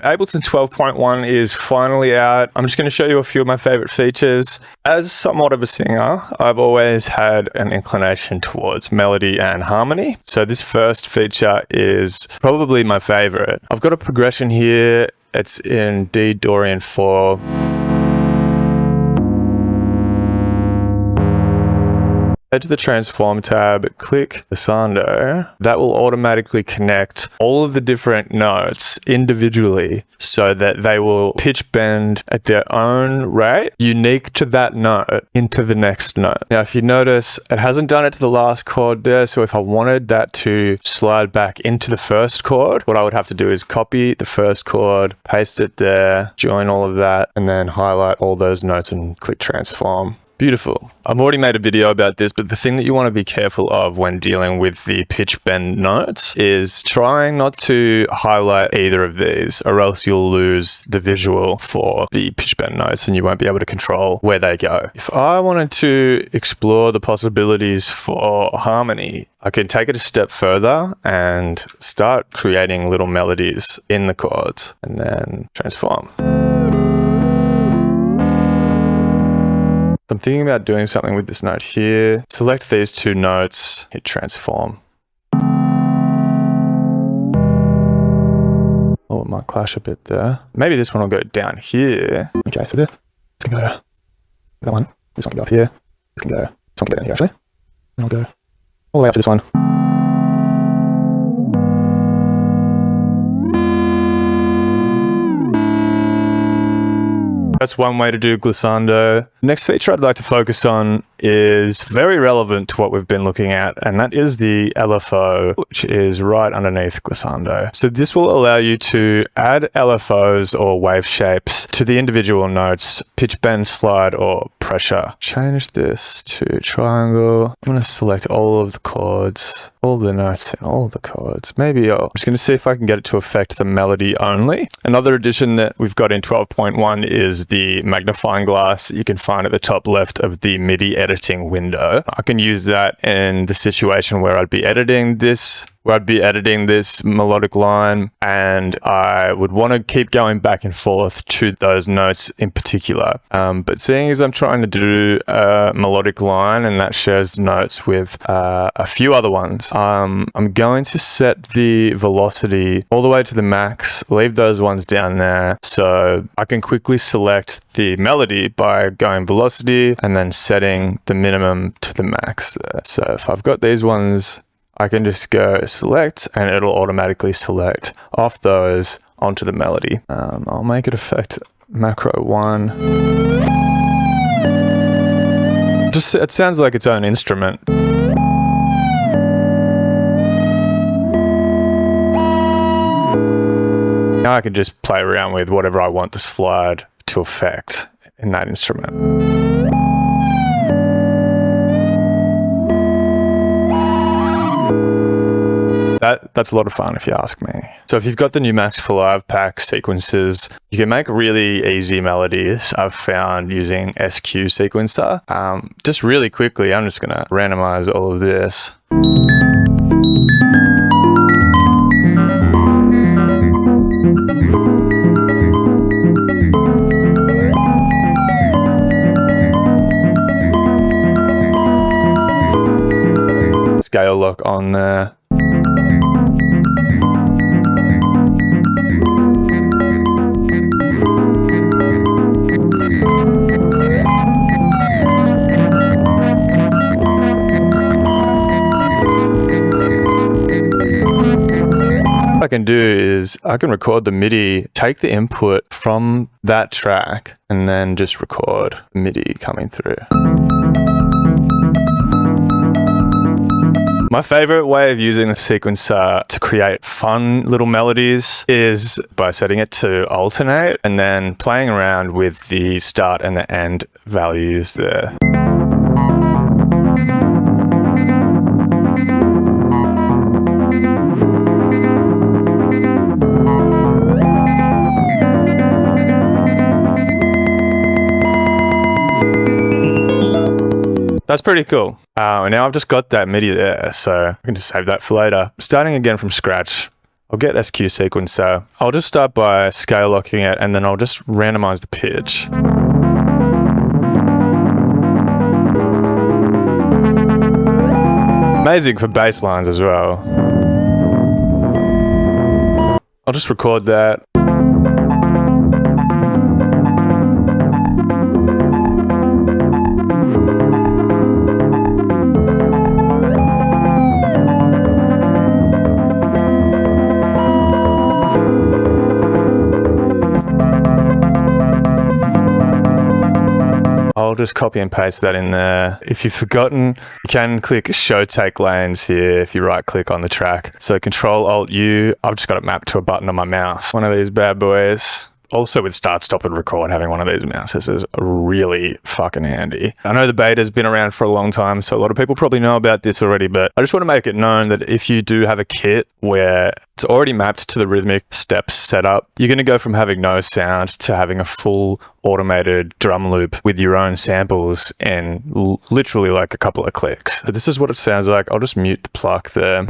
Ableton 12.1 is finally out. I'm just going to show you a few of my favorite features. As somewhat of a singer, I've always had an inclination towards melody and harmony. So this first feature is probably my favorite. I've got a progression here. It's in D Dorian 4. Head to the Transform tab, click Glissando. That will automatically connect all of the different notes individually so that they will pitch bend at their own rate, unique to that note, into the next note. Now, if you notice, it hasn't done it to the last chord there, so if I wanted that to slide back into the first chord, what I would have to do is copy the first chord, paste it there, join all of that, and then highlight all those notes and click Transform. Beautiful. I've already made a video about this, but the thing that you want to be careful of when dealing with the pitch bend notes is trying not to highlight either of these, or else you'll lose the visual for the pitch bend notes and you won't be able to control where they go. If I wanted to explore the possibilities for harmony, I can take it a step further and start creating little melodies in the chords and then transform. I'm thinking about doing something with this note here. Select these two notes, hit transform. Oh, it might clash a bit there. Maybe this one will go down here. Okay, so this can go that one. This one can go up here. This can go down here actually. And I'll go all the way up to this one. That's one way to do glissando. Next feature I'd like to focus on is very relevant to what we've been looking at, and that is the LFO, which is right underneath glissando. So this will allow you to add LFOs or wave shapes to the individual notes, pitch bend, slide, or pressure. Change this to triangle. I'm going to select all of the chords, all the notes and all the chords. Maybe I'm just going to see if I can get it to affect the melody only. Another addition that we've got in 12.1 is the magnifying glass that you can find at the top left of the MIDI editing window. I can use that in the situation where I'd be editing this melodic line, and I would want to keep going back and forth to those notes in particular. But seeing as I'm trying to do a melodic line and that shares notes with a few other ones, I'm going to set the velocity all the way to the max, leave those ones down there, so I can quickly select the melody by going velocity and then setting the minimum to the max there. So if I've got these ones, I can just go select and it'll automatically select off those onto the melody. I'll make it affect macro 1. It sounds like its own instrument. Now I can just play around with whatever I want the slide to affect in that instrument. That's a lot of fun if you ask me. So if you've got the new Max for Live pack sequences, you can make really easy melodies I've found using SQ sequencer. Just really quickly, I'm just going to randomize all of this. Scale lock on there. What I can do is I can record the MIDI, take the input from that track, and then just record MIDI coming through. My favorite way of using the sequencer to create fun little melodies is by setting it to alternate and then playing around with the start and the end values there. That's pretty cool. And now I've just got that MIDI there, so I can just save that for later. Starting again from scratch, I'll get SQ sequencer. I'll just start by scale locking it, and then I'll just randomize the pitch. Amazing for bass lines as well. I'll just record that. I'll just copy and paste that in there. If you've forgotten, you can click show take lanes here if you right click on the track. So Control Alt U, I've just got it mapped to a button on my mouse. One of these bad boys. Also with start, stop and record, having one of these mouses is really fucking handy. I know the beta's been around for a long time, so a lot of people probably know about this already, but I just want to make it known that if you do have a kit where it's already mapped to the Rhythmic steps setup, you're going to go from having no sound to having a full automated drum loop with your own samples in literally like a couple of clicks. So this is what it sounds like. I'll just mute the pluck there.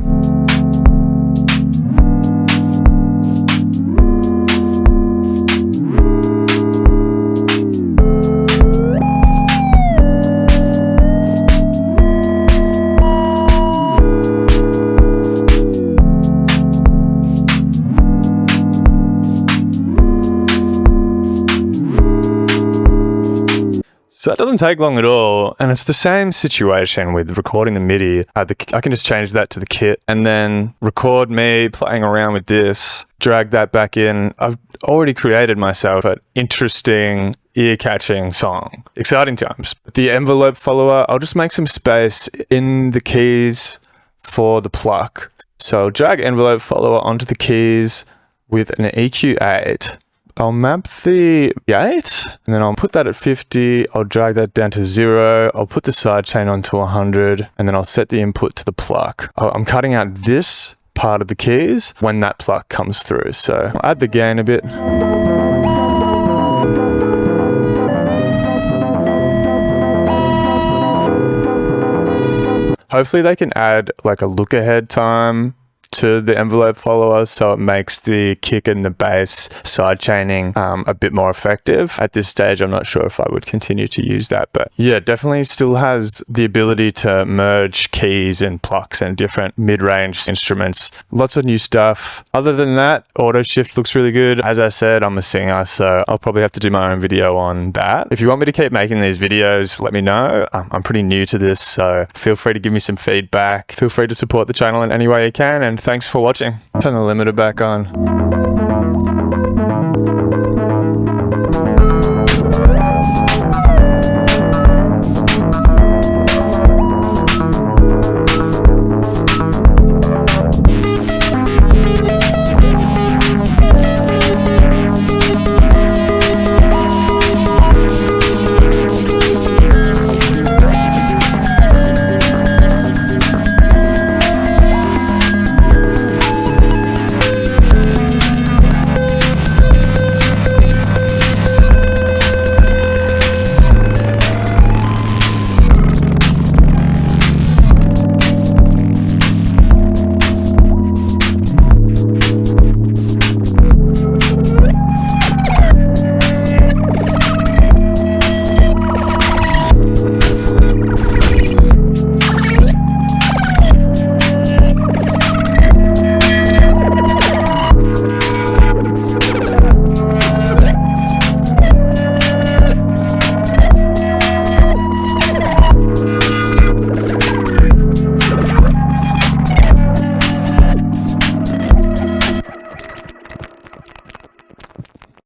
So that doesn't take long at all, and it's the same situation with recording the MIDI. I can just change that to the kit and then record me playing around with this, drag that back in. I've already created myself an interesting, ear-catching song. Exciting times. The envelope follower, I'll just make some space in the keys for the pluck. So I'll drag envelope follower onto the keys with an EQ8. I'll map the 8, and then I'll put that at 50. I'll drag that down to 0. I'll put the sidechain onto 100, and then I'll set the input to the pluck. I'm cutting out this part of the keys when that pluck comes through. So I'll add the gain a bit. Hopefully they can add like a look ahead time to the envelope follower, so it makes the kick and the bass side chaining a bit more effective. At this stage, I'm not sure if I would continue to use that, but yeah, definitely still has the ability to merge keys and plucks and different mid-range instruments. Lots of new stuff. Other than that, auto shift looks really good. As I said, I'm a singer, so I'll probably have to do my own video on that. If you want me to keep making these videos, let me know. I'm pretty new to this, so feel free to give me some feedback. Feel free to support the channel in any way you can, and thanks for watching. Turn the limiter back on.